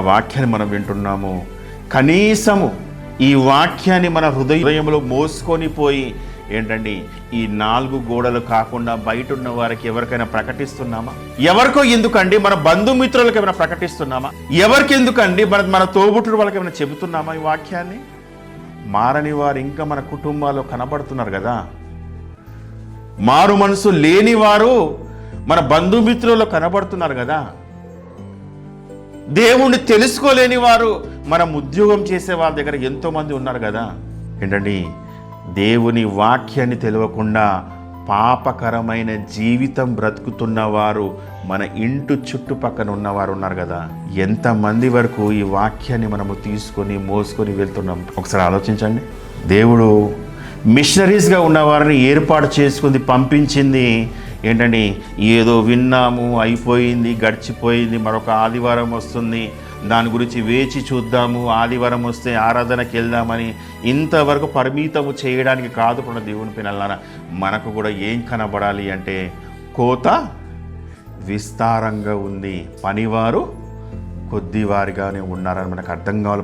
వాక్యాన్ని మనం వింటున్నాము, కనీసము ఈ వాక్యాన్ని మన హృదయంలో మోసుకొని పోయి ఏంటండి ఈ 4 గోడలు కాకుండా బయట ఉన్న వారికి ఎవరికైనా ప్రకటిస్తున్నామా? ఎవరికో ఎందుకండి? మన బంధుమిత్రులకు ఏమైనా ప్రకటిస్తున్నామా? ఎవరికి ఎందుకండి? మన తోబుట్టుడు వాళ్ళకి ఏమైనా చెబుతున్నామా ఈ వాక్యాన్ని? మారని వారు ఇంకా మన కుటుంబాల్లో కనబడుతున్నారు కదా. మారు మనసు లేని వారు మన బంధుమిత్రుల్లో కనబడుతున్నారు కదా. దేవుణ్ణి తెలుసుకోలేని వారు మనం ఉద్యోగం చేసే వాళ్ళ దగ్గర ఎంతోమంది ఉన్నారు కదా. ఏంటండి, దేవుని వాక్యాన్ని తెలియకుండా పాపకరమైన జీవితం బ్రతుకుతున్నవారు మన ఇంటి చుట్టుపక్కన ఉన్నవారు ఉన్నారు కదా. ఎంతమంది వరకు ఈ వాక్యాన్ని మనము తీసుకొని మోసుకొని వెళ్తున్నాం ఒకసారి ఆలోచించండి. దేవుడు మిషనరీస్గా ఉన్నవారిని ఏర్పాటు చేసుకుంది, పంపించింది ఏంటండి, ఏదో విన్నాము అయిపోయింది, గడిచిపోయింది, మరొక ఆదివారం వస్తుంది, దాని గురించి వేచి చూద్దాము, ఆదివారం వస్తే ఆరాధనకి వెళ్దామని ఇంతవరకు పరిమితము చేయడానికి కాదు. కూడా దేవుని పిల్లలారా, మనకు కూడా ఏం కనబడాలి అంటే కోత విస్తారంగా ఉంది, పనివారు కొద్దివారిగానే ఉన్నారని మనకు అర్థం కావాలి.